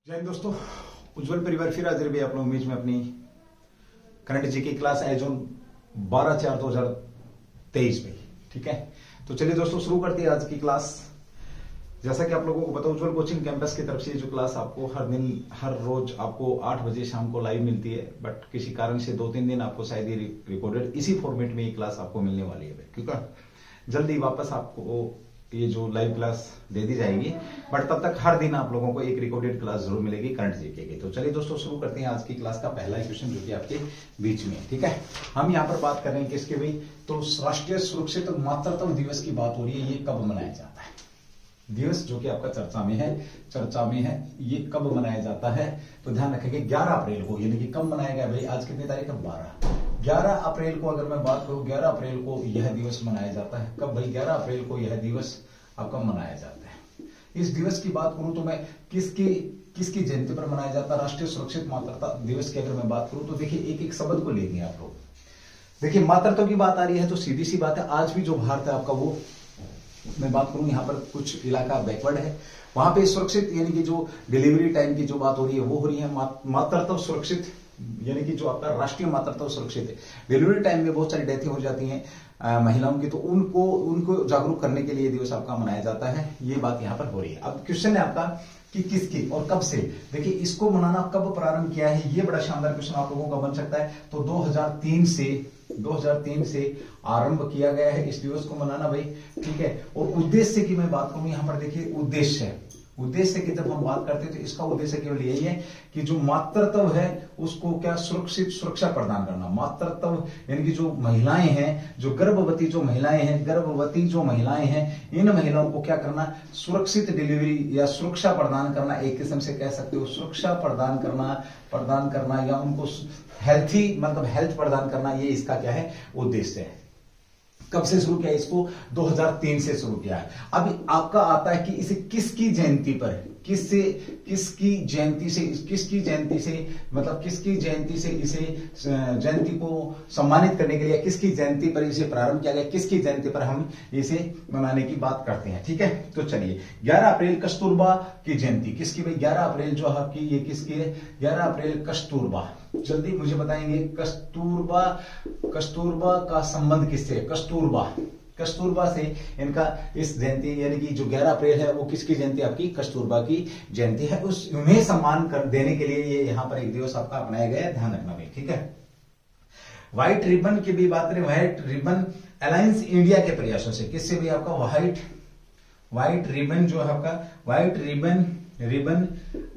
जय हिंद दोस्तों, उज्जवल परिवार फिर हाजिर भी आप लोगों बीच में अपनी करंट जीके क्लास है जो 12/4/2023 में। ठीक है, तो चलिए दोस्तों शुरू करते हैं आज की क्लास। जैसा कि आप लोगों को पता, उज्जवल कोचिंग कैंपस की तरफ से जो क्लास आपको हर दिन हर रोज आपको 8 बजे शाम को लाइव मिलती है, बट किसी कारण से 2-3 दिन आपको शायद ये रिकॉर्डेड इसी फॉर्मेट में ये क्लास आपको मिलने वाली है, क्योंकि जल्दी वापस आपको ये जो लाइव क्लास दे दी जाएगी, बट तब तक हर दिन आप लोगों को एक रिकॉर्डेड क्लास जरूर मिलेगी करंट जीके की। तो चलिए दोस्तों शुरू करते हैं आज की क्लास का पहला क्वेश्चन जो कि आपके बीच में। ठीक है, हम यहाँ पर बात कर रहे हैं किसके भाई, तो राष्ट्रीय सुरक्षित मातृत्व दिवस की बात हो रही है। ये कब मनाया जाता है दिवस जो कि आपका चर्चा में है, ये कब मनाया जाता है? तो ध्यान रखेंगे 11 अप्रैल को, यानी कि कब मनाया गया भाई, आज कितनी तारीख है 11 अप्रैल को। अगर मैं बात करूं 11 अप्रैल को यह दिवस मनाया जाता है। कब भाई? 11 अप्रैल को यह दिवस आपका मनाया जाता है। इस दिवस की बात करूं तो मैं किसकी जयंती पर मनाया जाता है? राष्ट्रीय सुरक्षित मातृत्व दिवस की अगर मैं बात करूं तो देखिए एक एक शब्द को लेंगे आप लोग। देखिए मातृत्व की बात आ रही है तो सीधी सी बात है, आज भी जो भारत है आपका, वो मैं बात करूं यहाँ पर कुछ इलाका बैकवर्ड है, वहां पे सुरक्षित यानी कि जो डिलीवरी टाइम की जो बात हो रही है वो हो रही है मातृत्व सुरक्षित, यानी कि जो आपका राष्ट्रीय मातृत्व सुरक्षित है। डिलीवरी टाइम में बहुत सारी डेथें हो जाती हैं महिलाओं की, तो उनको जागरूक करने के लिए दिवस आपका मनाया जाता है। ये बात यहाँ पर हो रही है। अब क्वेश्चन है आपका कि किसकी और कब से। देखिए इसको मनाना कब प्रारंभ किया है, ये बड़ा शानदार क्वेश्चन आप लोगों का बन सकता है। तो 2003 से आरंभ किया गया है इस दिवस को मनाना भाई। ठीक है, और उद्देश्य की मैं बात करूं यहाँ पर, देखिए उद्देश्य की जब हम बात करते हैं तो इसका उद्देश्य केवल यही है कि जो मातृत्व है उसको क्या सुरक्षा प्रदान करना। मातृत्व यानी कि जो महिलाएं हैं, जो गर्भवती जो महिलाएं हैं, इन महिलाओं को क्या करना, सुरक्षित डिलीवरी या सुरक्षा प्रदान करना, एक किस्म से कह सकते हो सुरक्षा प्रदान करना या उनको हेल्थ प्रदान करना, ये इसका क्या है उद्देश्य है। कब से शुरू किया? इसको 2003 से शुरू किया है। अब आपका आता है कि इसे किसकी जयंती पर, किसकी जयंती से इसे जयंती को सम्मानित करने के लिए किसकी जयंती पर इसे प्रारंभ किया गया, किसकी जयंती पर हम इसे मनाने की बात करते हैं। ठीक है, तो चलिए 11 अप्रैल कस्तूरबा की जयंती किसकी भाई? 11 अप्रैल जो आपकी ये किसकी है? 11 अप्रैल कस्तूरबा, जल्दी मुझे बताएंगे कस्तूरबा का संबंध किससे है? कस्तूरबा से इनका इस जयंती यानी कि जो 11 अप्रैल है वो किसकी जयंती? आपकी कस्तूरबा की जयंती है। उन्हें सम्मान कर देने के लिए ये यहाँ पर एक दिवस आपका अपनाया गया है, ध्यान रखना भाई। ठीक है, व्हाइट रिबन की भी बात करें, व्हाइट रिबन अलायंस इंडिया के प्रयासों से, किससे भी आपका व्हाइट रिबन जो है आपका व्हाइट रिबन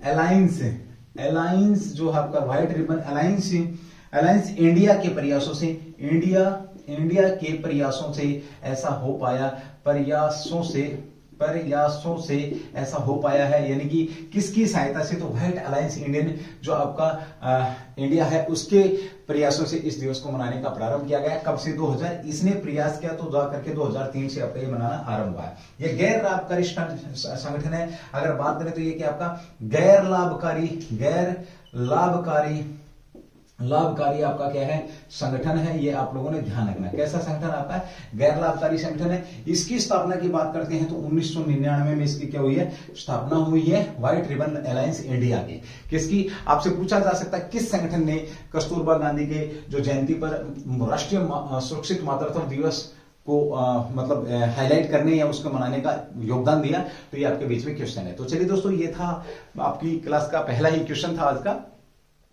अलायंस जो है आपका व्हाइट रिबन अलायंस इंडिया के प्रयासों से, इंडिया के प्रयासों से ऐसा हो पाया, प्रयासों से ऐसा हो पाया है, यानी कि किसकी सहायता से? तो व्हाइट अलायंस इंडियन जो आपका इंडिया है उसके प्रयासों से इस दिवस को मनाने का प्रारंभ किया गया। कब से? 2000 इसने प्रयास किया तो जाकर के 2003 से आपका ये मनाना आरंभ हुआ है। ये गैर लाभकारी संगठन है। अगर बात करें तो ये क्या आपका गैर लाभकारी आपका क्या है संगठन है। ये आप लोगों ने ध्यान रखना है। कैसा संगठन आपका है? गैर लाभकारी संगठन है। इसकी स्थापना की बात करते हैं तो 1999 में इसकी क्या हुई है? स्थापना हुई है व्हाइट रिबन अलायंस इंडिया की। किसकी? आपसे पूछा जा सकता है किस संगठन ने कस्तूरबा गांधी के जो जयंती पर राष्ट्रीय सुरक्षित मातृत्व दिवस को हाईलाइट करने या उसको मनाने का योगदान दिया, तो ये आपके बीच में क्वेश्चन है। तो चलिए दोस्तों, ये था आपकी क्लास का पहला ही क्वेश्चन था आज का।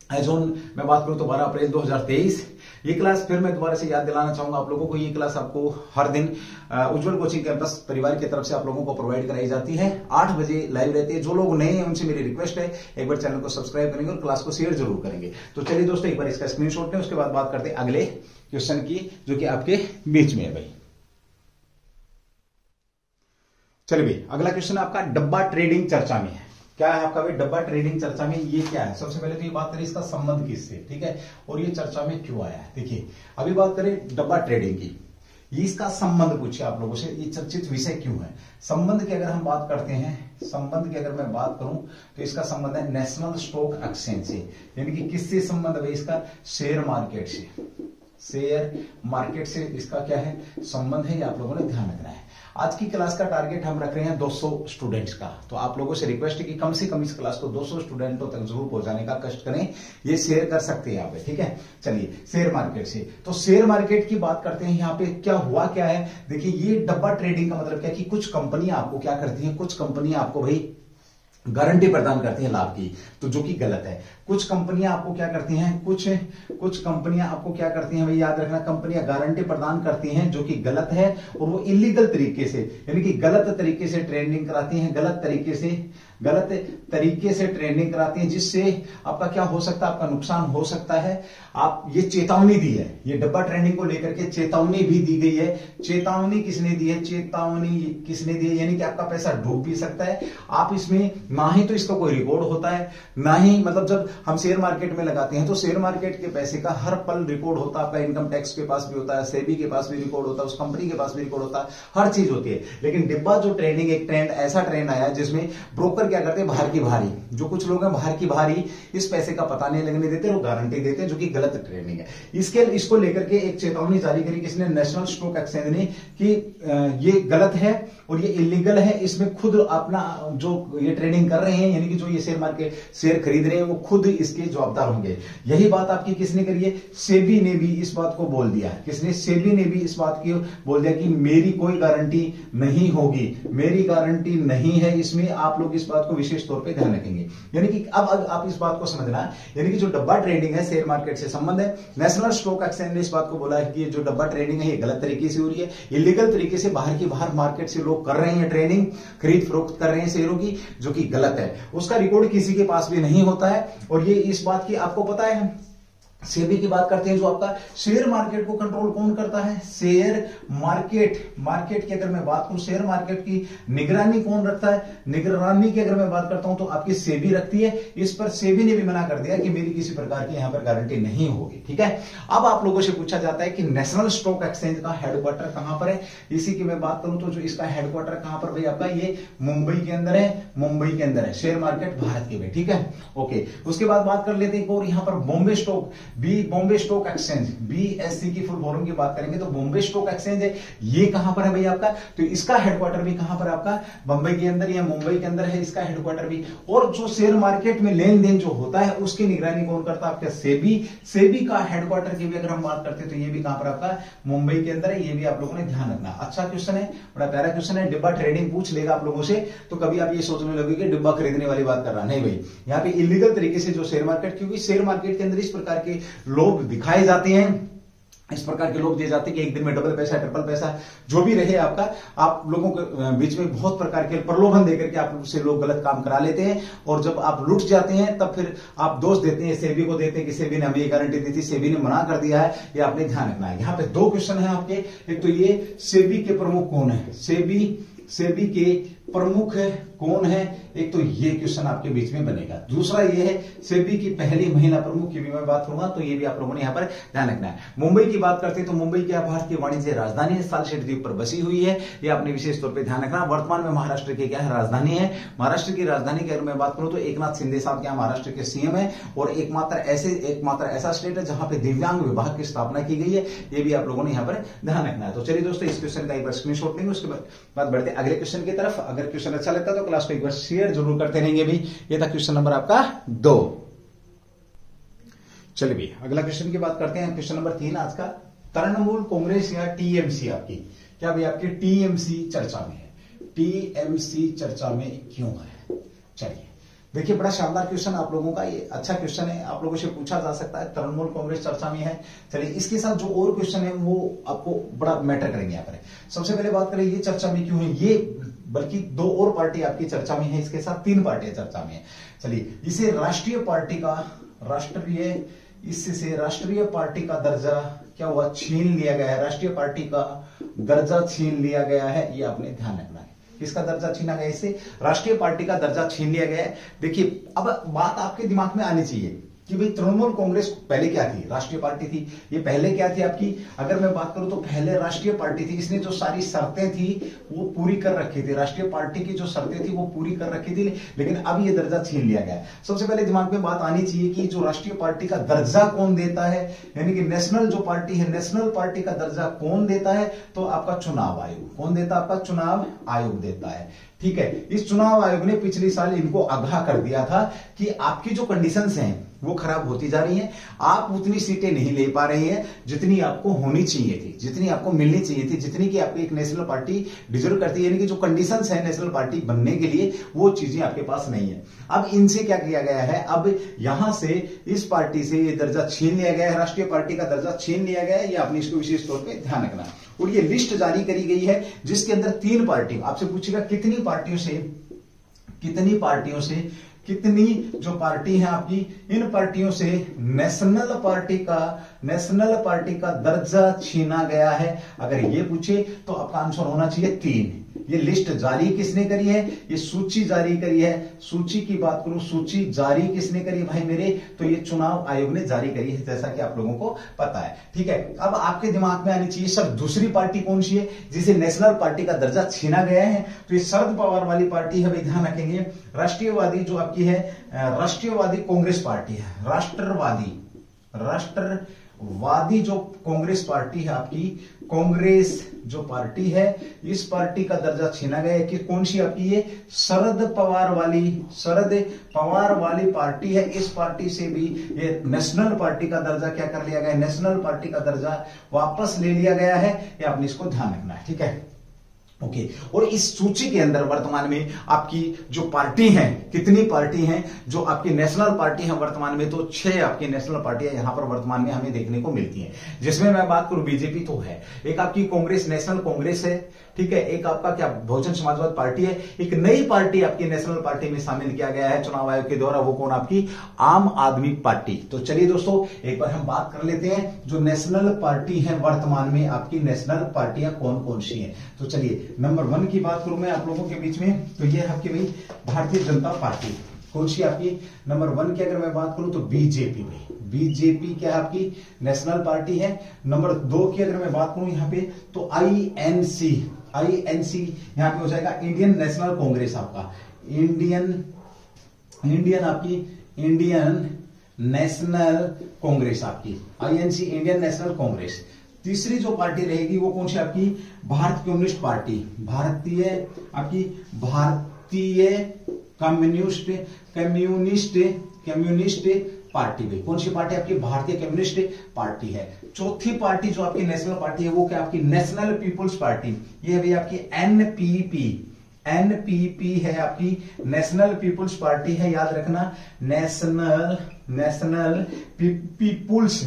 एज ऑन मैं बात करूं तो 12 अप्रैल 2023 ये क्लास फिर मैं दोबारा से याद दिलाना चाहूंगा आप लोगों को। ये क्लास आपको हर दिन उज्जवल कोचिंग कैंपस परिवार की तरफ से आप लोगों को प्रोवाइड कराई जाती है। 8 बजे लाइव रहती है। जो लोग नए हैं उनसे मेरी रिक्वेस्ट है एक बार चैनल को सब्सक्राइब करेंगे और क्लास को शेयर जरूर करेंगे। तो चलिए दोस्तों, एक बार इसका स्क्रीनशॉट लें, उसके बाद बात करते हैं अगले क्वेश्चन की जो कि आपके बीच में है भाई। चलिए अगला क्वेश्चन आपका डब्बा ट्रेडिंग चर्चा में है। क्या है आपका भाई डब्बा ट्रेडिंग चर्चा में? ये क्या है? सबसे पहले तो ये बात करें इसका संबंध किससे, ठीक है, और ये चर्चा में क्यों आया है। देखिए अभी बात करें डब्बा ट्रेडिंग की, ये इसका संबंध पूछे आप लोगों से, ये चर्चित विषय क्यों है? संबंध की अगर हम बात करते हैं, संबंध की अगर मैं बात करूं तो इसका संबंध है नेशनल स्टॉक एक्सचेंज से, यानी कि किससे संबंध है इसका? शेयर मार्केट से। इसका क्या है संबंध है, ये आप लोगों ने ध्यान रखना है। आज की क्लास का टारगेट हम रख रहे हैं 200 स्टूडेंट्स का। तो आप लोगों से रिक्वेस्ट है कि कम से कम इस क्लास को 200 स्टूडेंटों तक जरूर पहुंचाने का कष्ट करें। ये शेयर कर सकते हैं यहाँ पे, ठीक है। चलिए शेयर मार्केट से, तो शेयर मार्केट की बात करते हैं। यहाँ पे क्या हुआ क्या है, देखिए ये डब्बा ट्रेडिंग का मतलब क्या है कि कुछ कंपनियां आपको क्या करती हैं, कुछ कंपनियां आपको भाई गारंटी प्रदान करती हैं लाभ की, तो जो कि गलत है। कुछ कंपनियां आपको क्या करती हैं, कुछ कंपनियां आपको क्या करती हैं भाई, याद रखना, कंपनियां गारंटी प्रदान करती हैं जो कि गलत है, और वो इलीगल तरीके से, यानी कि गलत तरीके से ट्रेडिंग कराती हैं, गलत तरीके से ट्रेडिंग कराती हैं, जिससे आपका क्या हो सकता है, आपका नुकसान हो सकता है। आप ये चेतावनी दी है, ये डब्बा ट्रेडिंग को लेकर के चेतावनी भी दी गई है। चेतावनी किसने दी है, चेतावनी किसने दी है, यानी कि आपका पैसा डूब भी सकता है। आप इसमें ना ही तो इसका कोई रिकॉर्ड होता है, ना ही मतलब जब हम शेयर मार्केट में लगाते हैं तो शेयर मार्केट के पैसे का हर पल रिकॉर्ड होता है। आपका इनकम टैक्स के पास भी होता है, सेबी के पास भी रिकॉर्ड होता है, उस कंपनी के पास भी रिकॉर्ड होता है, हर चीज होती है। लेकिन डिब्बा जो ट्रेडिंग, एक ट्रेंड, ऐसा ट्रेंड आया जिसमें ब्रोकर क्या करते हैं, बाहर की भारी, जो कुछ लोग हैं बाहर की भारी, इस पैसे का पता नहीं लगने देते, वो गारंटी देते हैं, जो कि गलत ट्रेडिंग है। इसको लेकर के एक चेतावनी जारी करी किसने, नेशनल स्टॉक एक्सचेंज ने, कि ये गलत है और ये इलीगल है। इसमें खुद अपना जो ये ट्रेडिंग कर रहे हैं, यानी कि जो ये शेयर मार्केट शेयर खरीद रहे हैं, वो खुद इसके जवाबदार होंगे। यही बात आपकी किसने करी है, सेबी ने भी इस बात को बोल दिया। किसने, सेबी ने भी इस बात की बोल दिया कि मेरी कोई गारंटी नहीं होगी, मेरी गारंटी नहीं है, इसमें आप लोग इस बात को विशेष तौर पे ध्यान रखेंगे। यानी कि अब आप इस बात को समझना, यानी कि जो डब्बा ट्रेडिंग है शेयर मार्केट से संबंध है, नेशनल स्टॉक एक्सचेंज ने इस बात को बोला है कि ये जो डब्बा ट्रेडिंग है ये गलत तरीके से हो रही है, इलीगल तरीके से बाहर की बाहर मार्केट से लोग कर रहे हैं ट्रेडिंग, खरीद फरोख्त कर रहे हैं शेयरों की, जो कि गलत है। उसका रिकॉर्ड किसी के पास भी नहीं होता है। और ये इस बात की आपको पता है, सेबी की बात करते हैं, जो आपका शेयर मार्केट को कंट्रोल कौन करता है, शेयर मार्केट की अगर मैं बात करूं, शेयर मार्केट की निगरानी कौन रखता है, निगरानी की अगर मैं बात करता हूं तो आपकी सेबी रखती है। इस पर सेबी ने भी मना कर दिया कि मेरी किसी प्रकार की यहां पर गारंटी नहीं होगी, ठीक है। अब आप लोगों से पूछा जाता है कि नेशनल स्टॉक एक्सचेंज का हेडक्वार्टर कहां पर है। इसी की मैं बात करूं तो जो इसका हेडक्वार्टर कहां पर भाई आपका, ये मुंबई के अंदर है, मुंबई के अंदर है शेयर मार्केट भारत के में, ठीक है, ओके। उसके बाद बात कर लेते हैं और यहां पर बॉम्बे स्टॉक एक्सचेंज, BSE की फुल फॉर्म की बात करेंगे तो बॉम्बे स्टॉक एक्सचेंज है, ये कहां पर है भाई आपका, तो इसका हेडक्वार्टर भी कहां पर आपका, बंबई के अंदर या मुंबई के अंदर है इसका हेडक्वार्टर भी। और जो शेयर मार्केट में लेन देन जो होता है उसकी निगरानी कौन करता है, आपका सेबी का हेडक्वार्टर की भी अगर हम बात करते हैं तो ये भी कहां पर आपका, मुंबई के अंदर है। ये भी आप लोगों ने ध्यान रखना। अच्छा क्वेश्चन है, बड़ा प्यारा क्वेश्चन है। डिब्बा ट्रेडिंग पूछ लेगा आप लोगों से तो कभी आप ये सोचने लगे कि डिब्बा खरीदने वाली बात कर रहा, नहीं भाई, यहाँ पे इलीगल तरीके से जो शेयर मार्केट, क्योंकि शेयर मार्केट के अंदर इस प्रकार के लोग दिखाए जाते हैं, इस प्रकार के लोग दिए जाते हैं कि एक दिन में डबल पैसा, ट्रिपल पैसा, जो भी रहे आपका, आप लोगों के बीच में बहुत प्रकार के प्रलोभन देकर के आप से लोग गलत काम करा लेते हैं। और जब आप लुट जाते हैं तब फिर आप दोष देते हैं, सेबी को देते हैं कि सेबी ने हमें ये गारंटी दी थी, सेबी ने मना कर दिया है। ये आपने ध्यान रखना है। यहाँ पे दो क्वेश्चन है आपके, एक तो ये सेबी के प्रमुख कौन है, सेबी के प्रमुख कौन है, एक तो ये क्वेश्चन आपके बीच में बनेगा। दूसरा ये है सेबी की पहली महिला प्रमुख की भी मैं बात करूंगा, तो ये भी आप लोगों ने यहां पर ध्यान रखना है। मुंबई की बात करते हैं तो मुंबई क्या भारत की वाणिज्य राजधानी है, सालसेट द्वीप पर बसी हुई है, ये आपने विशेष तौर पर ध्यान रखना। वर्तमान में महाराष्ट्र की क्या है, राजधानी है। महाराष्ट्र की राजधानी की अगर मैं बात करूं तो एकनाथ शिंदे साहब क्या महाराष्ट्र के सीएम है, और एकमात्र ऐसा स्टेट है जहां पे दिव्यांग विभाग की स्थापना की गई है। ये भी आप लोगों ने यहां पर ध्यान रखना है। तो चलिए दोस्तों, इस क्वेश्चन का एक बार स्क्रीनशॉट लेंगे, उसके बाद बढ़ते अगले क्वेश्चन की तरफ। अगर क्वेश्चन अच्छा लगता है तो क्लास को एक बार शेयर जरूर करते रहेंगे भी। ये था क्वेश्चन नंबर आपका 2। चलिए भी अगला क्वेश्चन की बात करते हैं। क्वेश्चन नंबर 3 आज का, तृणमूल कांग्रेस या टीएमसी आपकी क्या भाई, आपकी टीएमसी चर्चा में है। टीएमसी चर्चा में क्यों है, चलिए देखिए, बड़ा शानदार क्वेश्चन आप लोगों का, ये अच्छा क्वेश्चन है, आप लोगों से पूछा जा सकता है। तृणमूल कांग्रेस चर्चा में है। चलिए इसके साथ जो और क्वेश्चन है वो आपको बड़ा मैटर करेंगे यहाँ पर। सबसे पहले बात करें ये चर्चा में क्यों है, ये बल्कि 2 और पार्टी आपकी चर्चा में है, इसके साथ 3 पार्टियां चर्चा में है। चलिए इसे राष्ट्रीय पार्टी का दर्जा क्या हुआ, छीन लिया गया है। राष्ट्रीय पार्टी का दर्जा छीन लिया गया है, ये आपने ध्यान रखना है। किसका दर्जा छीना गया, इससे राष्ट्रीय पार्टी का दर्जा छीन लिया गया है। देखिए अब बात आपके दिमाग में आनी चाहिए, कि भाई तृणमूल कांग्रेस पहले क्या थी, राष्ट्रीय पार्टी थी। ये पहले क्या थी आपकी, अगर मैं बात करूं तो पहले राष्ट्रीय पार्टी थी। इसने जो सारी शर्तें थी वो पूरी कर रखी थी, राष्ट्रीय पार्टी की जो शर्तें थी वो पूरी कर रखी थी, लेकिन अब ये दर्जा छीन लिया गया। सबसे पहले दिमाग में बात आनी चाहिए कि जो राष्ट्रीय पार्टी का दर्जा कौन देता है, यानी कि नेशनल जो पार्टी है, नेशनल पार्टी का दर्जा कौन देता है, तो आपका चुनाव आयोग। कौन देता है, आपका चुनाव आयोग देता है। ठीक है, इस चुनाव आयोग ने पिछले साल इनको आगाह कर दिया था कि आपकी जो कंडीशंस हैं वो खराब होती जा रही हैं, आप उतनी सीटें नहीं ले पा रहे हैं जितनी आपको होनी चाहिए थी, जितनी आपको मिलनी चाहिए थी, जितनी की आपकी एक नेशनल पार्टी डिजर्व करती है। यानी कि जो कंडीशंस है नेशनल पार्टी बनने के लिए वो चीजें आपके पास नहीं है। अब इनसे क्या किया गया है, अब यहां से इस पार्टी से ये दर्जा छीन लिया गया है, राष्ट्रीय पार्टी का दर्जा छीन लिया गया है। ये आपने इसको विशेष तौर पर ध्यान रखना। और ये लिस्ट जारी करी गई है जिसके अंदर 3 पार्टी, आपसे पूछेगा कितनी पार्टियों से कितनी जो पार्टी है आपकी, इन पार्टियों से नेशनल पार्टी का दर्जा छीना गया है। अगर ये पूछे तो आपका आंसर होना चाहिए 3। ये लिस्ट जारी किसने करी है, ये सूची जारी करी है। सूची की बात करूं, सूची जारी किसने करी भाई मेरे, तो ये चुनाव आयोग ने जारी करी है, जैसा कि आप लोगों को पता है। ठीक है, अब आपके दिमाग में आनी चाहिए सर दूसरी पार्टी कौन सी है जिसे नेशनल पार्टी का दर्जा छीना गया है, तो ये शरद पवार वाली पार्टी है। भाई ध्यान रखेंगे, राष्ट्रीयवादी जो आपकी है, राष्ट्रीयवादी कांग्रेस पार्टी है, राष्ट्रवादी जो कांग्रेस पार्टी है आपकी, कांग्रेस जो पार्टी है, इस पार्टी का दर्जा छीना गया है। कि कौन सी आपकी ये शरद पवार वाली पार्टी है। इस पार्टी से भी ये नेशनल पार्टी का दर्जा क्या कर लिया गया है, नेशनल पार्टी का दर्जा वापस ले लिया गया है। ये आपने इसको ध्यान रखना है। ठीक है, ओके। और इस सूची के अंदर वर्तमान में आपकी जो पार्टी हैं, कितनी पार्टी हैं जो आपकी नेशनल पार्टी है वर्तमान में, तो 6 आपकी नेशनल पार्टियां यहां पर वर्तमान में हमें देखने को मिलती हैं। जिसमें मैं बात करूं बीजेपी तो है, एक आपकी कांग्रेस, नेशनल कांग्रेस है। ठीक है, एक आपका क्या बहुजन समाजवाद पार्टी है। एक नई पार्टी आपकी नेशनल पार्टी में शामिल किया गया है चुनाव आयोग के द्वारा, वो कौन, आपकी आम आदमी पार्टी। तो चलिए दोस्तों एक बार हम बात कर लेते हैं जो नेशनल पार्टी है वर्तमान में, आपकी नेशनल पार्टियां कौन कौन सी हैं। तो चलिए नंबर 1 की बात करूं मैं आप लोगों के बीच में, तो ये है आपकी भाई भारतीय जनता पार्टी। कौन सी आपकी नंबर 1 की अगर मैं बात करूं तो बीजेपी। भाई बीजेपी क्या है आपकी नेशनल पार्टी है। नंबर 2 की अगर मैं बात करूं यहां पे तो आईएनसी यहां पे हो जाएगा इंडियन नेशनल कांग्रेस, आपका इंडियन नेशनल कांग्रेस, आपकी आईएनसी इंडियन नेशनल कांग्रेस। तीसरी जो पार्टी रहेगी वो कौन सी आपकी भारत कम्युनिस्ट पार्टी, भारतीय कम्युनिस्ट पार्टी। भाई कौन सी पार्टी आपकी भारतीय कम्युनिस्ट पार्टी है। चौथी पार्टी जो आपकी नेशनल पार्टी है वो क्या आपकी नेशनल पीपुल्स पार्टी, ये है भाई आपकी एनपीपी है, आपकी नेशनल पीपुल्स पार्टी है। याद रखना नेशनल पीपुल्स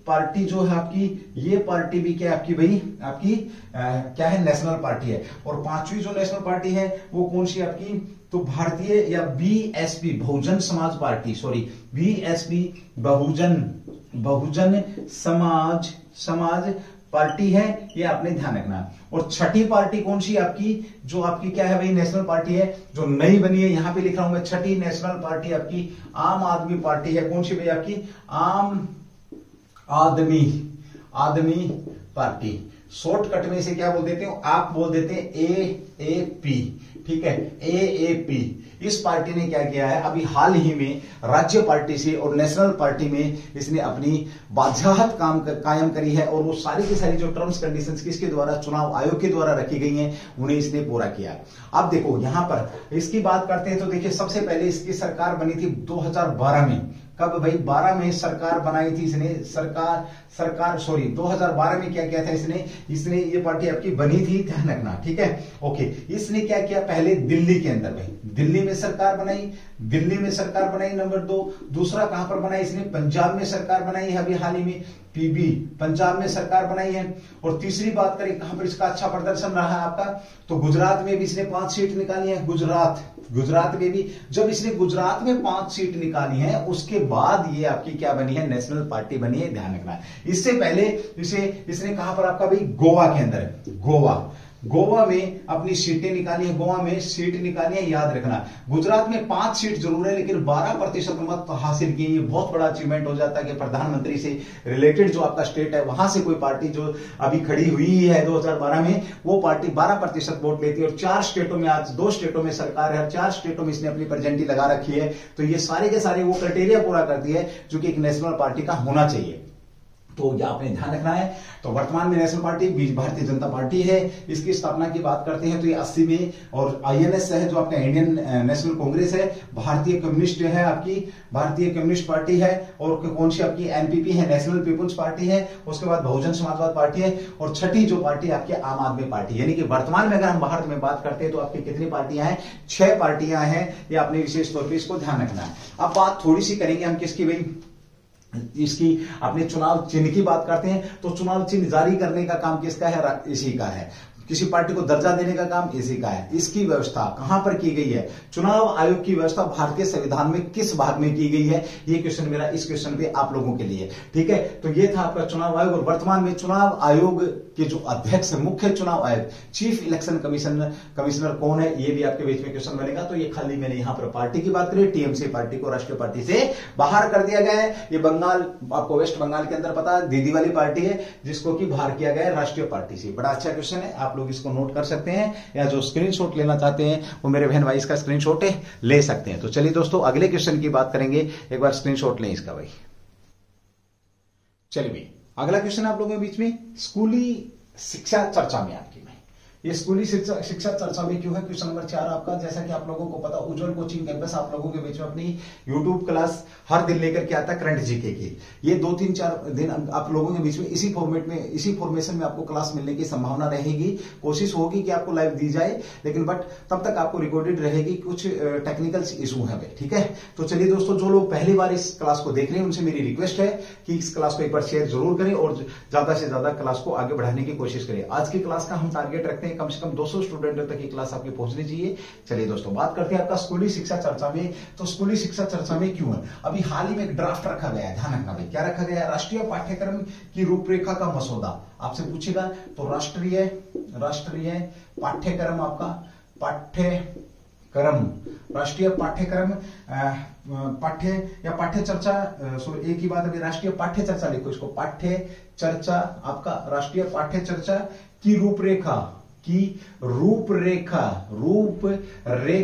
पार्टी जो है आपकी, ये पार्टी भी क्या आपकी भाई आपकी क्या है नेशनल पार्टी है। और 5वीं जो नेशनल पार्टी है वो कौन सी आपकी, तो भारतीय या BSP Bahujan Samaj party, BSP Bahujan Samaj party है, ये आपने ध्यान रखना। और छठी पार्टी कौन सी आपकी, जो आपकी क्या है भाई नेशनल पार्टी है जो नई बनी है, यहां पे लिख रहा हूं मैं, छठी नेशनल पार्टी आपकी आम आदमी पार्टी है। कौन सी भाई आपकी आम आदमी पार्टी। शॉर्टकट में से क्या बोल देते हो आप, बोल देते हैं एएपी। ठीक है, एएपी। इस पार्टी ने क्या किया है, अभी हाल ही में राज्य पार्टी से और नेशनल पार्टी में इसने अपनी बादशाहत कायम करी है। और वो सारी की सारी जो टर्म्स कंडीशंस किसके द्वारा, चुनाव आयोग के द्वारा रखी गई हैं, उन्हें इसने पूरा किया। अब देखो यहां पर इसकी बात करते हैं तो देखिए सबसे पहले इसकी सरकार बनी थी 2012 में। कब भाई, 12 में सरकार बनाई थी इसने, 2012 में क्या किया था इसने ये पार्टी आपकी बनी थी, ध्यान रखना। ठीक है, ओके। इसने क्या किया, पहले दिल्ली के अंदर भाई दिल्ली में सरकार बनाई, नंबर 2। दूसरा कहां पर बनाई इसने, पंजाब में सरकार बनाई है अभी हाल ही में, पीबी पंजाब में सरकार बनाई है। और तीसरी बात करें कहां पर इसका अच्छा प्रदर्शन रहा है आपका, तो गुजरात में भी इसने 5 सीट निकाली है। गुजरात में भी जब इसने गुजरात में 5 सीट निकाली है उसके बाद ये आपकी क्या बनी है, नेशनल पार्टी बनी है, ध्यान रखना। इससे पहले इसने कहां पर आपका भाई गोवा के अंदर, गोवा में अपनी सीटें निकाली है, गोवा में सीट निकाली है, याद रखना। गुजरात में 5 सीट जरूर है लेकिन 12% मत हासिल की। ये बहुत बड़ा अचीवमेंट हो जाता है कि प्रधानमंत्री से रिलेटेड जो आपका स्टेट है वहां से कोई पार्टी जो अभी खड़ी हुई है 2012 में, वो पार्टी 12% वोट लेती है। और 4 स्टेटों में, आज 2 स्टेटों में सरकार है, 4 स्टेटों में इसने अपनी प्रेजेंटी लगा रखी है। तो ये सारे के सारे वो क्राइटेरिया पूरा करती है जो कि एक नेशनल पार्टी का होना चाहिए। तो यह आपने ध्यान रखना है। तो वर्तमान में national party Bharatiya Janata party है। इसकी स्थापना की बात करते हैं तो ये 80 में, और आईएनएस है जो आपका इंडियन नेशनल कांग्रेस है, भारतीय कम्युनिस्ट है, आपकी भारतीय कम्युनिस्ट पार्टी है, और कौन सी आपकी एनपीपी है, नेशनल पीपुल्स पार्टी है, उसके बाद बहुजन समाजवाद पार्टी है, और छठी जो पार्टी आपकी आम आदमी पार्टी। यानी कि वर्तमान में अगर हम भारत में बात करते हैं तो आपकी कितनी पार्टियां हैं? 6 पार्टियां हैं। ये आपने विशेष तौर पर इसको ध्यान रखना है। अब बात थोड़ी सी करेंगे हम किसकी भाई, इसकी अपने चुनाव चिन्ह की बात करते हैं। तो चुनाव चिन्ह जारी करने का काम किसका है? इसी का है। किसी पार्टी को दर्जा देने का काम इसी का है। इसकी व्यवस्था कहां पर की गई है? चुनाव आयोग की व्यवस्था भारतीय संविधान में किस भाग में की गई है? ये क्वेश्चन मेरा इस क्वेश्चन पे आप लोगों के लिए, ठीक है। तो ये था आपका चुनाव आयोग। और वर्तमान में चुनाव आयोग के जो अध्यक्ष है, मुख्य चुनाव आयुक्त, चीफ इलेक्शन कमिश्नर कौन है? ये भी आपके बीच में क्वेश्चन बनेगा। तो ये खाली मैंने यहां पर पार्टी की बात करी, टीएमसी पार्टी को राष्ट्रीय पार्टी से बाहर कर दिया गया है। ये बंगाल, आपको वेस्ट बंगाल के अंदर पता है, दीदी वाली पार्टी है जिसको कि बाहर किया गया है राष्ट्रीय पार्टी से। बड़ा अच्छा क्वेश्चन है, आप लोग इसको नोट कर सकते हैं, या जो स्क्रीनशॉट लेना चाहते हैं वो मेरे बहन भाई इसका स्क्रीनशॉट ले सकते हैं। तो चलिए दोस्तों अगले क्वेश्चन की बात करेंगे। एक बार स्क्रीनशॉट लें इसका भाई। चलिए अगला क्वेश्चन आप लोगों के बीच में, स्कूली शिक्षा चर्चा में आपकी में, ये स्कूली शिक्षा चर्चा में क्यों है? क्वेश्चन नंबर 4 आपका, जैसा कि आप लोगों को पता, उज्जवल कोचिंग कैंपस आप लोगों के बीच में अपनी यूट्यूब क्लास हर दिन लेकर के आता है करंट जीके की। ये 2-3-4 दिन आप लोगों के बीच में इसी फॉर्मेट में, इसी फॉर्मेशन में आपको क्लास मिलने की संभावना रहेगी। कोशिश होगी कि आपको लाइव दी जाए, लेकिन बट तब तक आपको रिकॉर्डेड रहेगी। कुछ टेक्निकल इशू है, ठीक है। तो चलिए दोस्तों, जो लोग पहली बार इस क्लास को देख रहे हैं उनसे मेरी रिक्वेस्ट है कि इस क्लास को एक बार शेयर जरूर करें और ज्यादा से ज्यादा क्लास को आगे बढ़ाने की कोशिश करें। आज की क्लास का हम टारगेट रखते हैं कम से कम 200 स्टूडेंटों तक की क्लास आपकी पहुंचनी चाहिए। चलिए दोस्तों बात करते हैं आपका स्कूली शिक्षा चर्चा में। तो स्कूली शिक्षा चर्चा में क्यों है? अभी हाल ही में एक ड्राफ्ट रखा गया है, ध्यान रखना भाई। क्या रखा गया है? राष्ट्रीय पाठ्यक्रम की रूपरेखा का मसौदा आपसे पूछेगा। तो राष्ट्रीय पाठ्यक्रम, आपका पाठ्यक्रम, राष्ट्रीय पाठ्यक्रम पाठ्य चर्चा, सॉरी एक ही बात, अभी राष्ट्रीय पाठ्य चर्चा लिखो इसको, पाठ्य चर्चा, आपका राष्ट्रीय पाठ्य चर्चा की रूपरेखा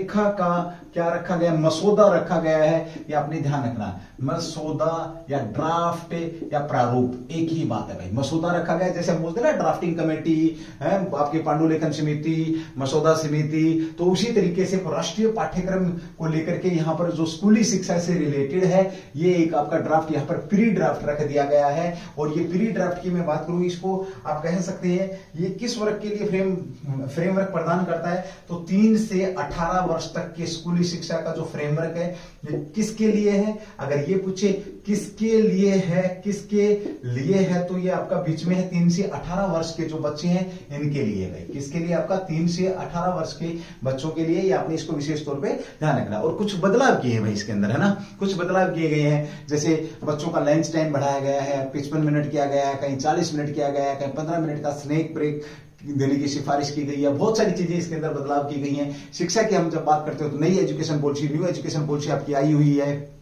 का क्या रखा गया? मसौदा रखा गया है। ये आपने ध्यान रखना, मसौदा या ड्राफ्ट या प्रारूप एक ही बात है भाई। मसौदा रखा गया, जैसे हम बोलते हैं ना ड्राफ्टिंग कमेटी है, आपकी पांडुलेखन समिति, मसौदा समिति, तो उसी तरीके से राष्ट्रीय पाठ्यक्रम को लेकर के यहाँ पर जो स्कूली शिक्षा से रिलेटेड है, ये एक आपका ड्राफ्ट यहाँ पर प्री ड्राफ्ट रख दिया गया है। और ये प्री ड्राफ्ट की मैं बात करूं, इसको आप कह सकते हैं ये किस वर्ग के लिए फ्रेमवर्क प्रदान करता है? तो 3 से 18 वर्ष तक के स्कूली शिक्षा का जो फ्रेमवर्क है ये किसके लिए है? अगर ये पूछे किसके लिए है तो ये आपका बीच में है 3 से 18 वर्ष के जो बच्चे हैं इनके लिए है। किसके लिए? आपका 3 से 18 वर्ष के बच्चों के लिए। ये आपने इसको विशेष तौर पे ध्यान रखना। और कुछ बदलाव किए हैं भाई इसके अंदर, है ना, कुछ बदलाव किए गए हैं। जैसे बच्चों का लंच टाइम बढ़ाया गया है, 55 मिनट किया गया है, कहीं 40 मिनट किया गया है, कहीं 15 मिनट का स्नैक ब्रेक देने की सिफारिश की गई है। बहुत सारी चीजें इसके अंदर बदलाव की गई हैं। शिक्षा की हम जब बात करते हो तो नई education policy, new education policy आपकी आई हुई है।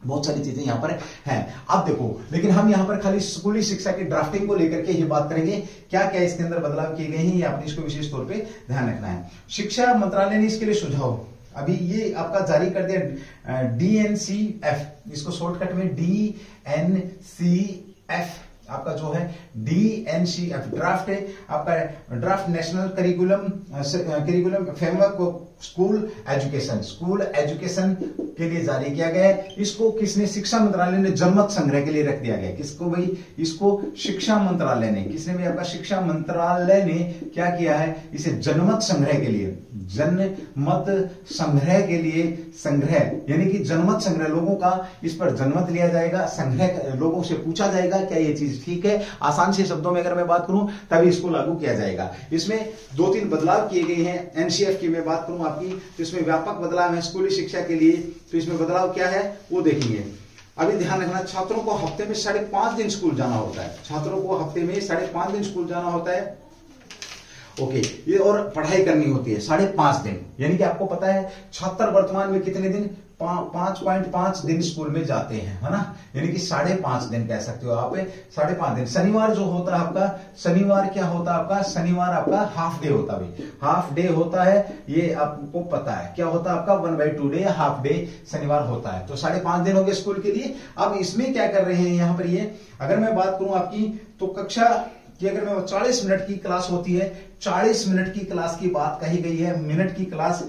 बहुत सारी चीजें यहां पर हैं। अब देखो, लेकिन हम यहां पर खाली स्कूली शिक्षा की ड्राफ्टिंग को लेकर के ही बात करेंगे। क्या क्या इसके अंदर बदलाव किए गए हैं, ये आपने इसको विशेष तौर पे ध्यान रखना है। शिक्षा मंत्रालय ने इसके लिए सुझाव अभी ये आपका जारी कर दिया, DNCF, इसको शॉर्टकट में DNCF आपका जो है DNCF ड्राफ्ट है आपका, draft national curriculum framework school education के लिए जारी किया गया है। इसको किसने? शिक्षा मंत्रालय ने जनमत संग्रह के लिए रख दिया गया। किसको भाई? इसको शिक्षा मंत्रालय ने, किसने भी? आपका शिक्षा मंत्रालय ने क्या किया है? इसे जनमत संग्रह के लिए, जनमत संग्रह के लिए, संग्रह यानी कि जनमत संग्रह, लोगों का इस पर जनमत लिया जाएगा, संग्रह लोगों से पूछा जाएगा क्या ये चीज ठीक है। आसान से शब्दों में अगर मैं बात करूं तभी इसको लागू किया जाएगा। इसमें 2-3 बदलाव किए गए हैं। एनसीएफ की मैं बात करूं आपकी, तो इसमें व्यापक बदलाव है स्कूली शिक्षा के लिए। तो इसमें बदलाव क्या है वो देखेंगे। अभी ध्यान रखना, छात्रों को हफ्ते में 5.5 दिन स्कूल जाना होता है। छात्रों को हफ्ते में 5.5 दिन स्कूल जाना होता है। ओके, ये और पढ़ाई करनी होती है 5.5 दिन, यानी कि आपको पता है छात्र वर्तमान में कितने दिन 5.5 दिन स्कूल में जाते हैं, है ना, यानी कि 5.5 दिन कह सकते हो आप, 5.5 दिन। शनिवार जो होता है आपका, शनिवार क्या होता है आपका, शनिवार आपका हाफ डे होता है, हाफ डे होता है, ये आपको पता है क्या होता है आपका 1/2 डे, हाफ डे शनिवार होता है। तो 5.5 दिन हो गए स्कूल के लिए। अब इसमें क्या कर रहे हैं यहाँ पर, ये अगर मैं बात करूं आपकी, तो कक्षा कि अगर मैं 40 मिनट की क्लास होती है, 40 मिनट की क्लास की बात कही गई है, मिनट की क्लास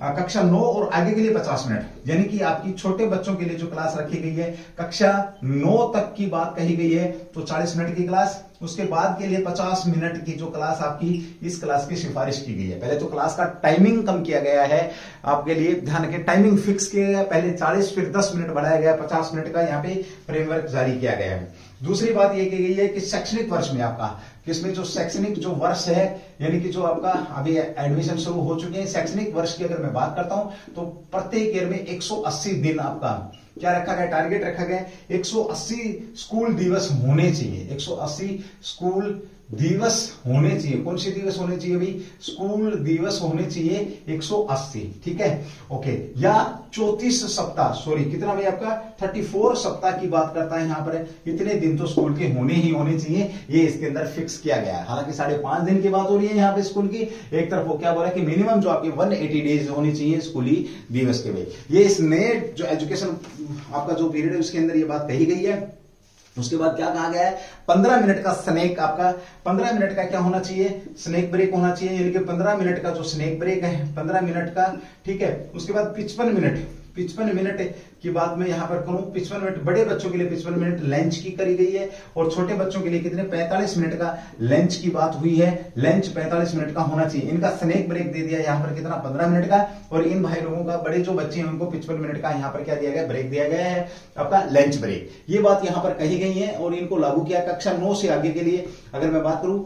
कक्षा 9 और आगे के लिए 50 मिनट, यानी कि आपकी छोटे बच्चों के लिए जो क्लास रखी गई है कक्षा 9 तक की बात कही गई है, तो 40 मिनट की क्लास, उसके बाद के लिए 50 मिनट की जो क्लास आपकी इस क्लास की सिफारिश की गई है। पहले तो क्लास का टाइमिंग कम किया गया है आपके लिए, ध्यान रखें, टाइमिंग फिक्स किया गया, पहले 40 फिर 10 मिनट बढ़ाया गया, 50 मिनट का यहाँ पे फ्रेमवर्क जारी किया गया है। दूसरी बात यह की गई है कि शैक्षणिक वर्ष में आपका, किसमें जो शैक्षणिक जो वर्ष है, यानी कि जो आपका अभी एडमिशन शुरू हो चुके हैं, शैक्षणिक वर्ष की अगर मैं बात करता हूं तो प्रत्येक ईयर में 180 दिन आपका क्या रखा गया, टारगेट रखा गया, 180 स्कूल दिवस होने चाहिए, 180 स्कूल दिवस होने चाहिए। कौन से दिवस होने चाहिए भाई, स्कूल दिवस होने चाहिए 180, ठीक है, ओके, या 34 सप्ताह, सॉरी कितना भाई आपका 34 सप्ताह की बात करता है यहाँ पर, इतने दिन तो स्कूल के होने ही होने चाहिए, ये इसके अंदर फिक्स किया गया है। हालांकि 5.5 दिन की बात हो रही है यहाँ पे स्कूल की, एक तरफ वो क्या बोला कि मिनिमम जो आपकी 180 डेज होनी चाहिए स्कूली दिवस के भाई। ये इस नए जो एजुकेशन आपका जो पीरियड है उसके अंदर ये बात कही गई है। उसके बाद क्या कहा गया है, 15 मिनट का स्नैक आपका, 15 मिनट का क्या होना चाहिए, स्नैक ब्रेक होना चाहिए, यानी कि 15 मिनट का जो स्नैक ब्रेक है 15 मिनट का, ठीक है। उसके बाद 55 मिनट की बात मैं यहां पर करूं, 55 मिनट बड़े बच्चों के लिए 55 मिनट लंच की करी गई है, और छोटे बच्चों के लिए कितने 45 मिनट का लंच की बात हुई है, लंच 45 मिनट का होना चाहिए। इनका स्नैक ब्रेक दे दिया यहां पर कितना 15 मिनट का, और इन भाई लोगों का, बड़े जो बच्चे हैं उनको 55 मिनट का यहां पर क्या दिया गया, ब्रेक दिया गया है, आपका लंच ब्रेक। ये बात यहां पर कही गई है और इनको लागू किया कक्षा 9 से आगे के लिए। अगर मैं बात करूं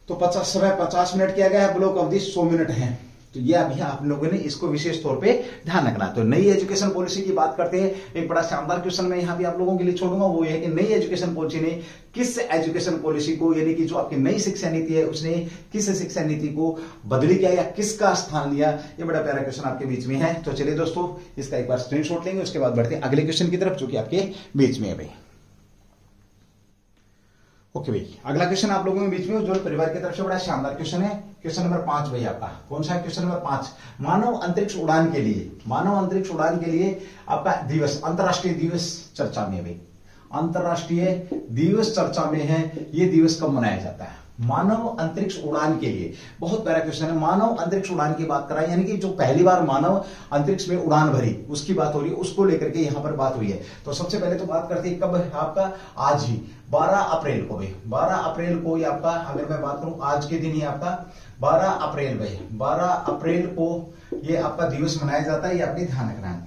तो 50 मिनट किया गया है, ब्लॉक अवधि 100 मिनट है। तो ये अभी आप लोगों ने इसको विशेष तौर पे ध्यान रखना। तो नई एजुकेशन पॉलिसी की बात करते हैं, एक बड़ा शानदार क्वेश्चन मैं यहाँ भी आप लोगों के लिए छोड़ूंगा, वो ये है कि नई एजुकेशन पॉलिसी ने किस एजुकेशन पॉलिसी को, यानी कि जो आपकी नई शिक्षा नीति है उसने किस शिक्षा नीति को बदली किया या किसका स्थान लिया, ये बड़ा प्यारा क्वेश्चन आपके बीच में है। तो चलिए दोस्तों इसका एक बार स्क्रीनशॉट लेंगे, उसके बाद बढ़ते हैं अगले क्वेश्चन की तरफ जो कि आपके बीच में है भाई। ओके भाई, अगला क्वेश्चन आप लोगों के बीच में जो परिवार की तरफ से बड़ा शानदार क्वेश्चन है, क्वेश्चन नंबर 5 भाई आपका। कौन सा है क्वेश्चन नंबर 5, मानव अंतरिक्ष उड़ान के लिए, मानव अंतरिक्ष उड़ान के लिए आपका दिवस, अंतरराष्ट्रीय दिवस चर्चा में भाई, अंतरराष्ट्रीय दिवस चर्चा में है, ये दिवस कब मनाया जाता है, मानव अंतरिक्ष उड़ान के लिए। बहुत प्यारा क्वेश्चन है, मानव अंतरिक्ष उड़ान की बात कराई, यानी कि जो पहली बार मानव अंतरिक्ष में उड़ान भरी उसकी बात हो रही है, उसको लेकर के यहां पर बात हुई है। तो सबसे पहले तो बात करते हैं कब आपका, आज ही 12 अप्रैल को भाई, 12 अप्रैल को ये आपका, अगर मैं बात करूं आज के दिन ही आपका 12 अप्रैल भाई, 12 अप्रैल को ये आपका दिवस मनाया जाता है, ये आपने ध्यान रखना है।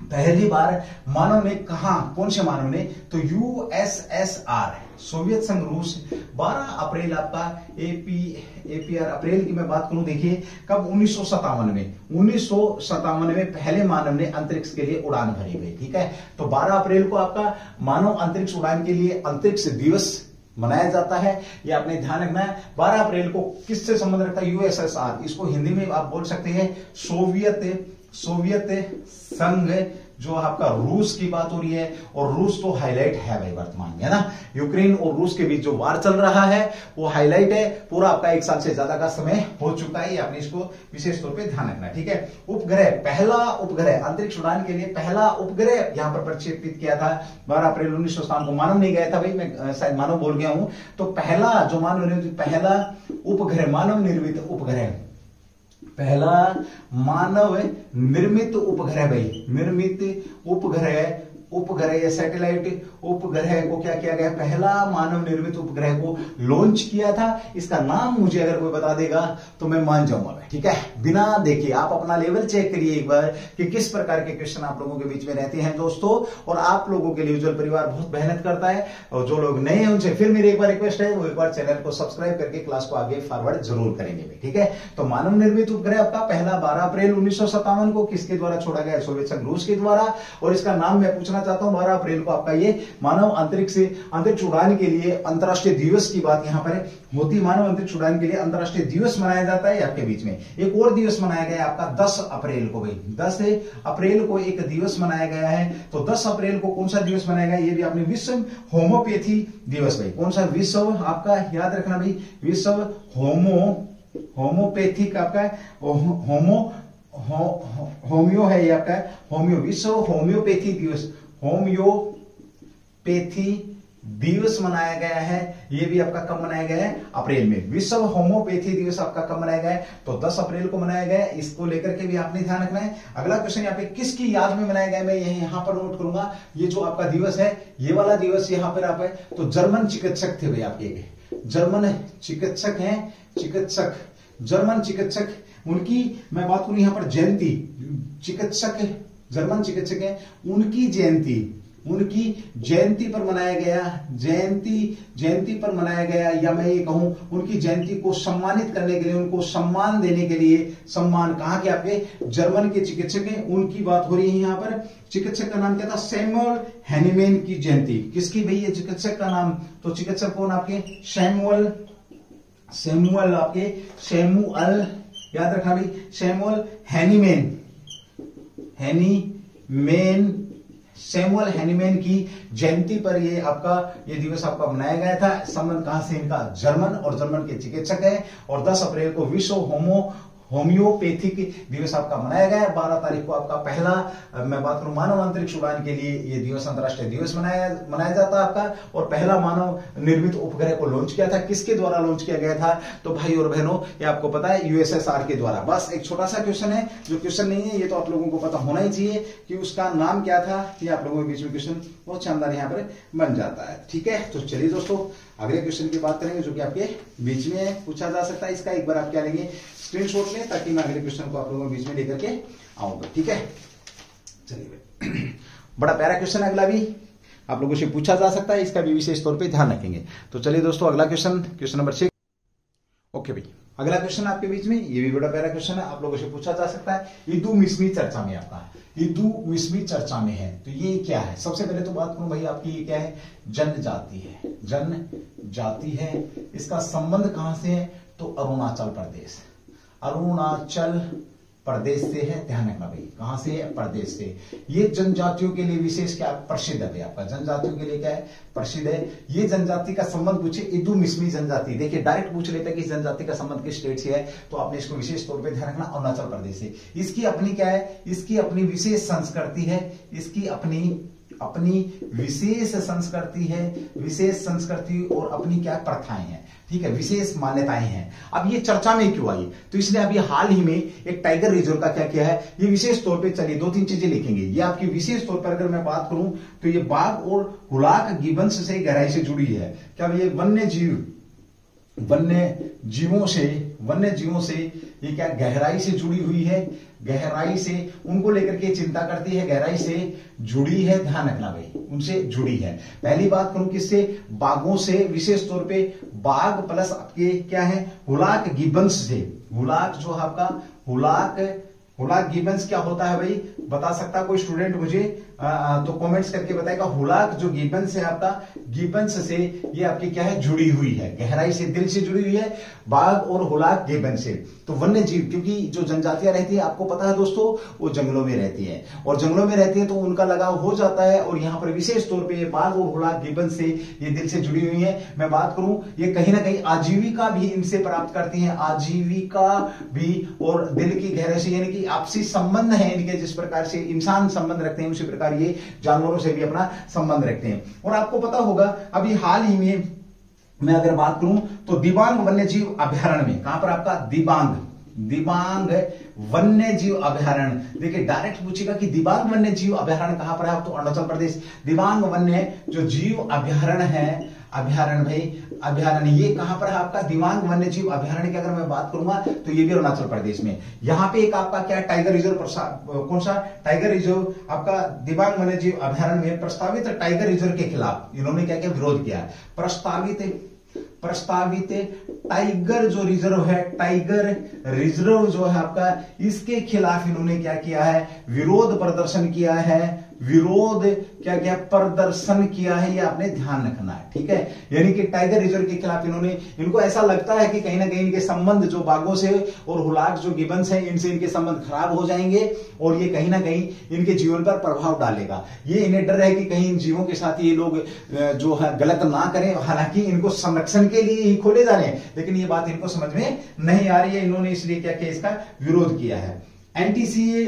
पहली बार मानव ने कहा, कौन से मानव ने, तो यूएसएसआर सोवियत संघ रूस, 12 अप्रैल आपका एपीआर अप्रैल की मैं बात करूं, देखिए कब 1957 में पहले मानव ने अंतरिक्ष के लिए उड़ान भरी गई, ठीक है। तो 12 अप्रैल को आपका मानव अंतरिक्ष उड़ान के लिए अंतरिक्ष दिवस मनाया जाता है, ये आपने ध्यान रखना है। 12 अप्रैल को किससे संबंध रखता है, यूएसएसआर, इसको हिंदी में आप बोल सकते हैं सोवियत संघ, जो आपका रूस की बात हो रही है, और रूस तो हाईलाइट है भाई वर्तमान में, है ना, यूक्रेन और रूस के बीच जो वार चल रहा है वो हाईलाइट है, पूरा आपका 1 साल से ज्यादा का समय हो चुका है, आपने इसको विशेष तौर पे ध्यान रखना, ठीक है। उपग्रह, पहला उपग्रह अंतरिक्ष उड़ान के लिए पहला उपग्रह यहां पर प्रक्षेपित किया था 12 अप्रैल 1957 को। मानव नहीं गया था भाई, मैं शायद मानव बोल गया हूं, तो पहला जो पहला उपग्रह, मानव निर्मित उपग्रह, पहला मानव निर्मित उपग्रह भाई, निर्मित उपग्रह या सैटेलाइट उपग्रह को क्या किया गया, पहला मानव निर्मित उपग्रह को लॉन्च किया था। इसका नाम मुझे अगर कोई बता देगा तो मैं मान जाऊंगा, ठीक है। बिना देखे आप अपना लेवल चेक करिए एक बार कि किस प्रकार के क्वेश्चन आप लोगों के बीच में रहते हैं दोस्तों, और आप लोगों के लिए उज्जवल परिवार बहुत मेहनत करता है, और जो लोग नए हैं उनसे फिर मेरी एक बार रिक्वेस्ट है, वो एक बार चैनल को सब्सक्राइब करके क्लास को आगे फॉरवर्ड जरूर करेंगे, ठीक है। तो मानव निर्मित उपग्रह आपका पहला 12 अप्रैल 1957 को किसके द्वारा छोड़ा गया, सोवियत संघ रूस के द्वारा, और इसका नाम मैं पूछना पूछना चाहता हूं 12 अप्रैल को आपका ये मानव अंतरिक्ष उड़ान के लिए अंतर्राष्ट्रीय दिवस की बात यहां पर होती। मानव अंतरिक्ष उड़ान के लिए अंतर्राष्ट्रीय दिवस मनाया जाता है आपके बीच में। एक और दिवस मनाया गया है आपका 10 अप्रैल को भाई, 10 अप्रैल को एक दिवस मनाया गया है। तो 10 अप्रैल को कौन सा दिवस मनाया गया, ये भी आपने विश्व होम्योपैथी दिवस भाई। कौन सा विश्व आपका याद रखना भाई, विश्व होम्योपैथिक आपका होम्यो है ये आपका होम्यो, विश्व होम्योपैथी दिवस, होम्योपैथी दिवस मनाया गया है। ये भी आपका कब मनाया गया है, अप्रैल में। विश्व होम्योपैथी दिवस आपका कब मनाया गया है, तो 10 अप्रैल को मनाया गया है। इसको लेकर के भी आपने ध्यान रखना है। अगला क्वेश्चन यहाँ पे किसकी याद में मनाया गया, मैं यहां पर नोट करूंगा। ये जो आपका दिवस है, ये वाला दिवस यहां पर आप है तो जर्मन चिकित्सक थे भाई आपके, जर्मन चिकित्सक हैं, जर्मन चिकित्सक, उनकी मैं बात करूं यहां पर जयंती, चिकित्सक जर्मन चिकित्सक है, उनकी जयंती पर मनाया गया, जयंती पर मनाया गया, या मैं ये कहूं उनकी जयंती को सम्मानित करने के लिए, उनको सम्मान देने के लिए, सम्मान कहां के आपके जर्मन के चिकित्सक हैं, उनकी बात हो रही है यहां पर। चिकित्सक का नाम क्या था, सैमुअल हैनीमैन की जयंती। किसकी भाई ये चिकित्सक का नाम, तो चिकित्सक कौन आपके, सैमुअल आपके, सैमुअल याद रखना भाई, सैमुअल सैमुअल हैनीमैन की जयंती पर ये दिवस आपका मनाया गया था। संबंध कहां से इनका, जर्मन, और जर्मन के चिकित्सक है। और 10 अप्रैल को विश्व होम्योपैथिक दिवस आपका मनाया गया है। 12 तारीख को आपका पहला मैं बात करूं मानव अंतरिक्ष उड़ान के लिए ये दिवस अंतर्राष्ट्रीय दिवस मनाया जाता है आपका। और पहला मानव निर्मित उपग्रह को लॉन्च किया था, किसके द्वारा लॉन्च किया गया था, तो भाई और बहनों ये आपको पता है यूएसएसआर के द्वारा। बस एक छोटा सा क्वेश्चन है, जो क्वेश्चन नहीं है ये तो आप लोगों को पता होना ही चाहिए कि उसका नाम क्या था। ये आप लोगों के बीच में क्वेश्चन बहुत शानदार यहाँ पर बन जाता है। ठीक है, तो चलिए दोस्तों अगले क्वेश्चन की बात करेंगे, जो कि आपके बीच में पूछा जा सकता है। इसका एक बार आप क्या लेंगे, स्क्रीनशॉट में, ताकि मैं अगले क्वेश्चन को आप लोगों के बीच में लेकर के आऊंगा। ठीक है, चलिए बड़ा प्यारा क्वेश्चन अगला भी आप लोगों से पूछा जा सकता है, इसका भी विशेष तौर पे ध्यान रखेंगे। तो चलिए दोस्तों अगला क्वेश्चन नंबर 6। ओके भाई, अगला क्वेश्चन आपके बीच में, ये भी बड़ा प्यारा क्वेश्चन है, आप लोगों से पूछा जा सकता है। ईदू मिस्मी चर्चा में आपका, ईदू मिस्मी चर्चा में है, तो ये क्या है। सबसे पहले तो बात करूं भाई आपकी, ये क्या है, जनजाति है, जनजाति है। इसका संबंध कहां से है, तो अरुणाचल प्रदेश से है। ध्यान रखना भाई, कहां से है, प्रदेश से। ये जनजातियों के लिए विशेष क्या प्रसिद्ध है आपका, जनजातियों के लिए क्या है, प्रसिद्ध है। ये जनजाति का संबंध पूछे, इदू मिस्मी जनजाति, देखिए डायरेक्ट पूछ लेते हैं कि इस जनजाति का संबंध किस स्टेट से है, तो आपने इसको विशेष तौर पे ध्यान रखना, अरुणाचल प्रदेश से। इसकी अपनी क्या है, इसकी अपनी विशेष संस्कृति है, इसकी अपनी विशेष संस्कृति है, विशेष संस्कृति और अपनी क्या प्रथाएं हैं। ठीक है, विशेष मान्यताएं हैं। अब ये चर्चा में क्यों आई, तो इसलिए अभी हाल ही में एक टाइगर रिजर्व का क्या किया है, ये विशेष तौर पे, चलिए 2-3 चीजें लिखेंगे। ये आपकी विशेष तौर पर अगर मैं बात करूं तो ये बाघ और हुलाक गिबंस से गहराई से जुड़ी है। क्या ये वन्य जीवों से ये क्या गहराई से जुड़ी हुई है, गहराई से उनको लेकर के चिंता करती है, गहराई से जुड़ी है। ध्यान रखना भाई, उनसे जुड़ी है। पहली बात करूं किससे, बाघों से, विशेष तौर पे बाघ प्लस आपके क्या है, हुलाक गिबंस से। हुलाक जो है आपका, हुलाक गिबंस क्या होता है भाई, बता सकता कोई स्टूडेंट मुझे, तो कमेंट्स करके बताएगा। हुलाक जो गिबंस है आपका, गिबंस से ये आपकी क्या है, जुड़ी हुई है, गहराई से, दिल से जुड़ी हुई है, बाघ और हुलाक गिबंस से। तो वन्य जीव, क्योंकि जो जनजातियां रहती है आपको पता है दोस्तों, वो जंगलों में रहती है, और जंगलों में रहती है तो उनका लगाव हो जाता है। और यहाँ पर विशेष तौर पे बाघ और हुलाक गिबंस से ये दिल से जुड़ी हुई है। मैं बात करूं, ये कहीं ना कहीं आजीविका भी इनसे प्राप्त करती है, आजीविका भी, और दिल की गहराई से, यानी कि आपसी संबंध है इनके। जिस प्रकार से इंसान संबंध रखते हैं, उसी प्रकार ये जानवरों से भी अपना संबंध रखते हैं। और आपको पता होगा अभी हाल ही में मैं अगर बात करूं तो दिबांग वन्यजीव अभयारण्य में, कहां पर आपका, दिबांग वन्य जीव अभयारण्य। देखिए डायरेक्ट पूछेगा कि दिबांग वन्य जीव अभयारण्य कहां पर है, तो अरुणाचल प्रदेश। दिबांग वन्य जो जीव अभयारण्य है, अभयारण्य ये कहां पर है आपका, दिबांग वन्य जीव अभयारण्य की अगर मैं बात करूंगा तो ये भी अरुणाचल प्रदेश में। यहां पे एक आपका क्या टाइगर रिजर्व, कौन सा टाइगर रिजर्व आपका, दिबांग वन्य जीव अभयारण्य में प्रस्तावित टाइगर रिजर्व के खिलाफ इन्होंने क्या किया, विरोध किया। प्रस्तावित टाइगर जो रिजर्व है, टाइगर रिजर्व जो है आपका, इसके खिलाफ इन्होंने क्या किया है, विरोध प्रदर्शन किया है, विरोध क्या क्या प्रदर्शन किया है, ये आपने ध्यान रखना है, ठीक है। यानी कि टाइगर रिजर्व के खिलाफ इनको ऐसा लगता है कि कहीं ना कहीं इनके संबंध जो बाघों से और हुलाक जो गिबन्स हैं इनसे इनके संबंध खराब हो जाएंगे और ये कहीं ना कहीं इनके जीवन पर प्रभाव डालेगा। ये इन्हें डर है कि कहीं इन जीवों के साथ ये लोग जो है गलत ना करें, हालांकि इनको संरक्षण के लिए ही खोले जा रहे हैं, लेकिन ये बात इनको समझ में नहीं आ रही है। इन्होंने इसलिए क्या किया, इसका विरोध किया है। एनटीसीए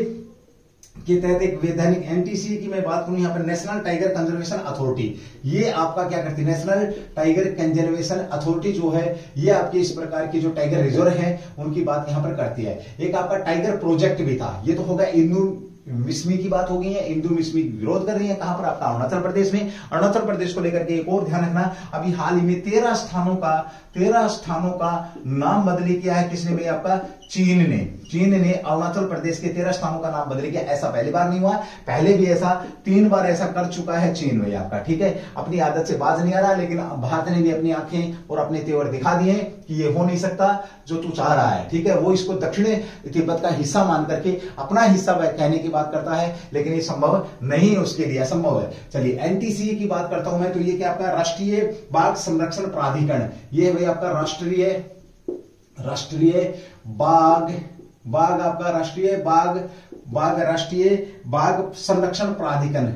के तहत एक वैधानिक, एनटीसीए की मैं बात करूं यहां पर नेशनल टाइगर कंजर्वेशन अथॉरिटी, ये आपका क्या करती है, नेशनल टाइगर कंजर्वेशन अथॉरिटी जो है ये आपके इस प्रकार की जो टाइगर रिजर्व है उनकी बात यहां पर करती है। एक आपका टाइगर प्रोजेक्ट भी था, ये तो होगा इंदू मिसमी की बात हो गई है। इंदू मिसमी विरोध कर रही है, कहां पर, आपका अरुणाचल प्रदेश में। अरुणाचल प्रदेश को लेकर के एक और ध्यान रखना, अभी हाल ही में 13 स्थानों का नाम बदली किया है। किसने भाई, आपका चीन ने अरुणाचल प्रदेश के 13 स्थानों का नाम बदली किया। ऐसा पहली बार नहीं हुआ, पहले भी ऐसा 3 बार ऐसा कर चुका है चीन में आपका, ठीक है। अपनी आदत से बाज नहीं आ रहा, लेकिन भारत ने भी अपनी आंखें और अपने तेवर दिखा दिए कि ये हो नहीं सकता जो तू चाह रहा है, ठीक है। वो इसको दक्षिण तिब्बत का हिस्सा मान करके अपना हिस्सा कहने की बात करता है, लेकिन ये संभव नहीं है, उसके लिए असंभव है। चलिए एनटीसीए की बात करता हूं मैं, तो ये क्या आपका राष्ट्रीय बाघ संरक्षण प्राधिकरण, ये भाई आपका राष्ट्रीय आपका राष्ट्रीय बाघ संरक्षण प्राधिकरण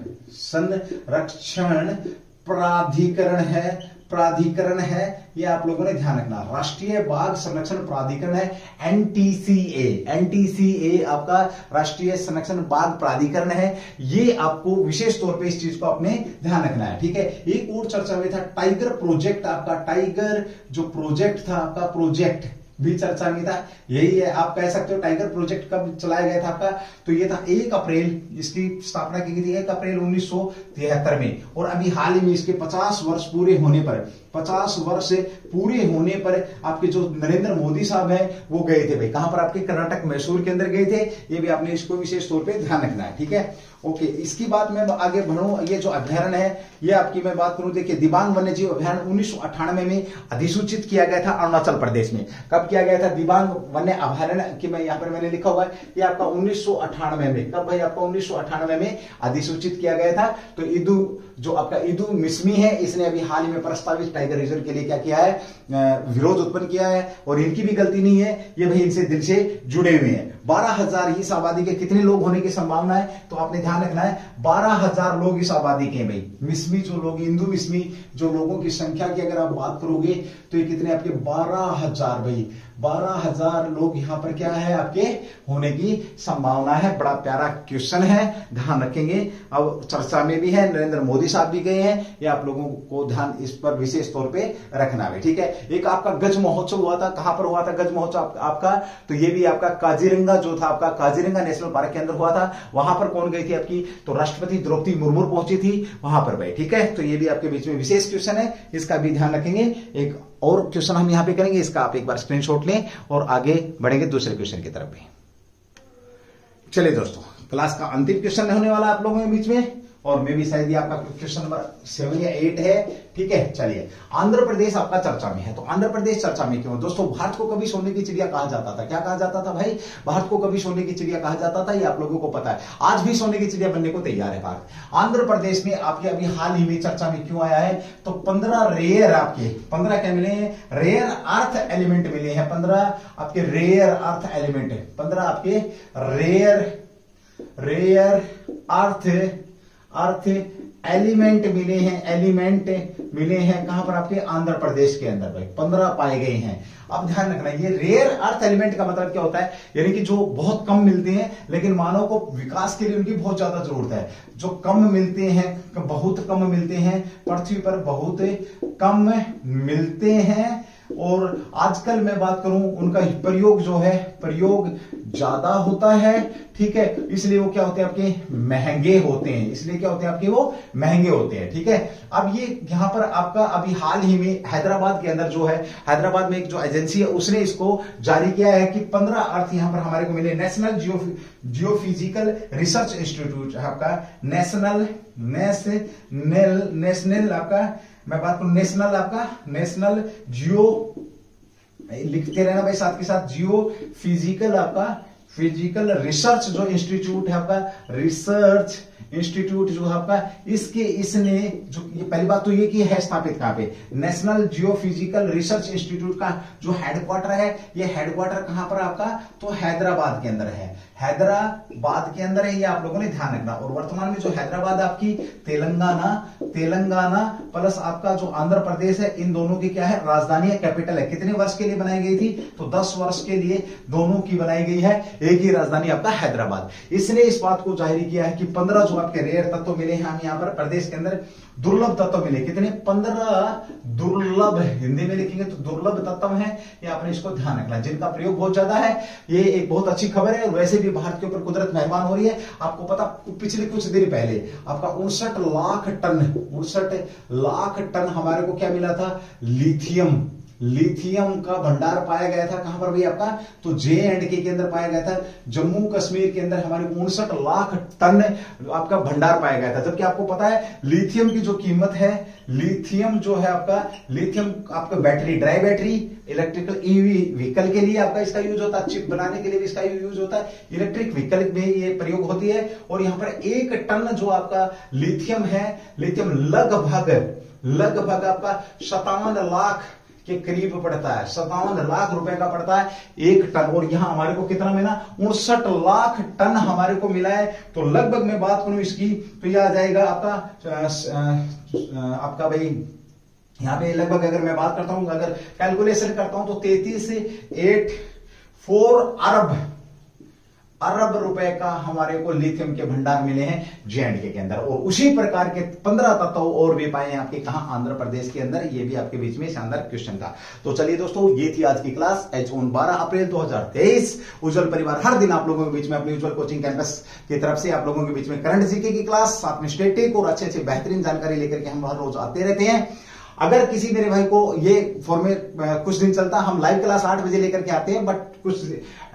है, ये आप लोगों ने ध्यान रखना। राष्ट्रीय बाघ संरक्षण प्राधिकरण है एनटीसीए आपका राष्ट्रीय संरक्षण बाघ प्राधिकरण है। ये आपको विशेष तौर पे इस चीज को अपने ध्यान रखना है, ठीक है। एक और चर्चा में था टाइगर प्रोजेक्ट, आपका टाइगर जो प्रोजेक्ट था, आपका प्रोजेक्ट भी चर्चा में था। यही है, आप कह सकते हो टाइगर प्रोजेक्ट कब चलाया गया था आपका, तो ये था 1 अप्रैल, इसकी स्थापना की गई थी 1 अप्रैल 1973 में। और अभी हाल ही में इसके 50 वर्ष पूरे होने पर आपके जो नरेंद्र मोदी साहब हैं वो गए थे भाई, कहां पर, आपके कर्नाटक मैसूर के अंदर गए थे। ये भी आपने इसको विशेष तौर पे ध्यान रखना है, ठीक है। ओके, इसकी बात मैं आगे बढ़ूं, ये जो अभ्यारण्य है ये आपकी मैं बात करूं, देखिए दिबांग वन्य जीव अभ्यारण्य 1998 में अधिसूचित किया गया था अरुणाचल प्रदेश में। कब किया गया था दिबांग वन्य अभ्यारण्य की, मैं यहां पर मैंने लिखा हुआ है, ये आपका 1998 में, कब भाई, आपका 1998 में अधिसूचित किया गया था। तो जो आपका इंदू मिसमी है, इसने अभी हाल ही में प्रस्तावित टाइगर रिजर्व के लिए क्या किया है, विरोध उत्पन्न किया है। और इनकी भी गलती नहीं है, ये भाई इनसे दिल से जुड़े हुए हैं। 12,000 इस आबादी के कितने लोग होने की संभावना है, तो आपने ध्यान रखना है 12,000 लोग इस आबादी के हैं भाई। मिसमी जो लोग, इंदू मिसमी जो लोगों की संख्या की अगर आप बात करोगे तो ये कितने आपके 12,000 भाई, 12,000 लोग यहां पर क्या है आपके होने की संभावना है। बड़ा प्यारा क्वेश्चन है, ध्यान रखेंगे। अब चर्चा में भी है, नरेंद्र मोदी साहब भी गए हैं, ये आप लोगों को ध्यान इस पर विशेष तौर पे रखना है, ठीक है। एक आपका गज महोत्सव हुआ था, कहां पर हुआ था गज महोत्सव आपका, तो ये भी आपका काजीरंगा जो था, आपका काजीरंगा नेशनल पार्क के अंदर हुआ था। वहां पर कौन गई थी आपकी, तो राष्ट्रपति द्रौपदी मुर्मू पहुंची थी वहां पर भाई, ठीक है। तो ये भी आपके बीच में विशेष क्वेश्चन है, इसका भी ध्यान रखेंगे। एक और क्वेश्चन हम यहां पे करेंगे, इसका आप एक बार स्क्रीनशॉट लें और आगे बढ़ेंगे दूसरे क्वेश्चन की तरफ भी। चलिए दोस्तों, क्लास का अंतिम क्वेश्चन होने वाला आप लोगों के बीच में, और मे भी शायद ये आपका क्वेश्चन नंबर 7 या 8 है, ठीक है। चलिए, आंध्र प्रदेश आपका चर्चा में है, तो आंध्र प्रदेश चर्चा में क्यों दोस्तों, भारत को कभी सोने की चिड़िया कहा जाता था, क्या कहा जाता था भाई, भारत को कभी सोने की चिड़िया कहा जाता था, ये आप लोगों को पता है। आज भी सोने की चिड़िया बनने को तैयार है भारत। आंध्र प्रदेश में आपके अभी हाल ही में चर्चा में क्यों आया है, तो 15 रेयर आपके 15 क्या मिले हैं, रेयर अर्थ एलिमेंट मिले हैं। 15 आपके रेयर अर्थ एलिमेंट है, 15 आपके रेयर अर्थ एलिमेंट मिले हैं कहां पर, आपके आंध्र प्रदेश के अंदर भाई 15 पाए गए हैं। अब ध्यान रखना, ये रेयर अर्थ एलिमेंट का मतलब क्या होता है, यानी कि जो बहुत कम मिलते हैं लेकिन मानव को विकास के लिए उनकी बहुत ज्यादा जरूरत है। जो कम मिलते हैं, बहुत कम मिलते हैं, पृथ्वी पर बहुत कम मिलते हैं, और आजकल मैं बात करूं उनका प्रयोग जो है, प्रयोग ज्यादा होता है, ठीक है। इसलिए वो क्या होते हैं आपके, महंगे होते हैं, इसलिए क्या होते हैं आपके, वो महंगे होते हैं, ठीक है। अब ये यहां पर आपका अभी हाल ही में हैदराबाद के अंदर जो है, हैदराबाद में एक जो एजेंसी है उसने इसको जारी किया है कि 15 अर्थ यहां पर हमारे को मिले। नेशनल जियोफिजिकल रिसर्च इंस्टीट्यूट है आपका, नेशनल आपका, मैं बात करूं नेशनल जियो, लिखते रहना भाई साथ के साथ, जियो फिजिकल आपका, फिजिकल रिसर्च जो इंस्टीट्यूट है आपका, रिसर्च इंस्टीट्यूट जो है आपका, इसने जो ये पहली बात तो ये कि है स्थापित कहां पे, नेशनल जियोफिजिकल रिसर्च इंस्टीट्यूट का जो हेडक्वार्टर है, ये हेडक्वार्टर कहां पर आपका, तो हैदराबाद के अंदर है, हैदराबाद के अंदर है, ये आप लोगों ने ध्यान रखना। और वर्तमान में जो हैदराबाद आपकी तेलंगाना प्लस आपका जो आंध्र प्रदेश है, इन दोनों की क्या है, राजधानी है, कैपिटल है। कितने वर्ष के लिए बनाई गई थी, तो 10 वर्ष के लिए दोनों की बनाई गई है, एक ही राजधानी आपका हैदराबाद। इसने इस बात को जाहिर किया है कि 15 जो आपके रेयर तत्व मिले हैं, हम यहां पर प्रदेश के अंदर दुर्लभ तत्व मिले, कितने, 15 दुर्लभ, हिंदी में लिखेंगे तो दुर्लभ तत्व हैं, ये आपने इसको ध्यान रखना, जिनका प्रयोग बहुत ज्यादा है। ये एक बहुत अच्छी खबर है, और वैसे भी भारत के ऊपर कुदरत मेहरबान हो रही है। आपको पता, पिछले कुछ दिन पहले आपका 59 लाख टन हमारे को क्या मिला था, लिथियम का भंडार पाया गया था। कहां पर भी आपका, तो J&K के अंदर पाया गया था। जम्मू कश्मीर के अंदर हमारे 59 लाख टन आपका भंडार पाया गया था। जबकि आपको पता है लिथियम की जो कीमत है, लिथियम जो है आपका, लिथियम आपका battery, dry battery, electrical EV vehicle के लिए आपका इसका यूज होता है, चिप बनाने के लिए भी इसका यूज होता है, इलेक्ट्रिक व्हीकल में ये प्रयोग होती है। और यहां पर 1 टन जो आपका लिथियम है, लिथियम लगभग आपका 57 लाख के करीब पड़ता है, 57 लाख रुपए का पड़ता है 1 टन। और यहां हमारे को कितना मिला, 59 लाख टन हमारे को मिला है। तो लगभग मैं बात करूं इसकी, तो यह आ जाएगा आपका भाई, यहां पे लगभग अगर मैं बात करता हूं, अगर कैलकुलेशन करता हूं, तो 33.84 अरब रुपए का हमारे को लिथियम के भंडार मिले हैं J&K के अंदर। और उसी प्रकार के 15 तत्व और भी पाए हैं आपके कहां, आंध्र प्रदेश के अंदर। ये भी आपके बीच में शानदार क्वेश्चन था। तो चलिए दोस्तों, ये थी आज की क्लास। H1 12 अप्रैल 2023। उज्जवल परिवार हर दिन आप लोगों के बीच में अपनी उज्जवल कोचिंग कैंपस की तरफ से आप लोगों के बीच में करंट जीके की क्लास, साथ में स्टैटिक और अच्छे बेहतरीन जानकारी लेकर के हम हर रोज आते रहते हैं। अगर किसी मेरे भाई को ये फॉर्मेट कुछ दिन चलता, हम लाइव क्लास 8 बजे लेकर के आते हैं, बट कुछ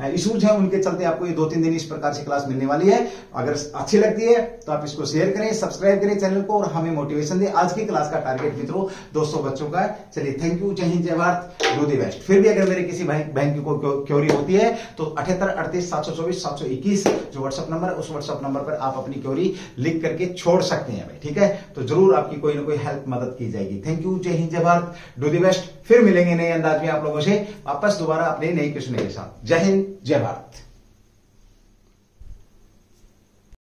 इश्यूज हैं, उनके चलते आपको ये 2-3 दिन इस प्रकार से क्लास मिलने वाली है। अगर अच्छी लगती है तो आप इसको शेयर करें, सब्सक्राइब करें चैनल को, और हमें मोटिवेशन दें। आज की क्लास का टारगेट मित्रों 200 बच्चों का। चलिए, थैंक यू, जय हिंद, जय भारत, डू द बेस्ट। फिर भी अगर मेरे किसी बहन की को क्वेरी होती है तो 78 38 724 721 जो व्हाट्सएप नंबर है, उस व्हाट्सएप नंबर पर आप अपनी क्वेरी लिख करके छोड़ सकते हैं भाई, ठीक है। तो जरूर आपकी कोई ना कोई हेल्प मदद की जाएगी। थैंक यू, जय हिंद, जय भारत, डू द बेस्ट। फिर मिलेंगे नए अंदाज में आप लोगों से वापस दोबारा अपने नए क्वेश्चन के साथ। जय हिंद, जय भारत।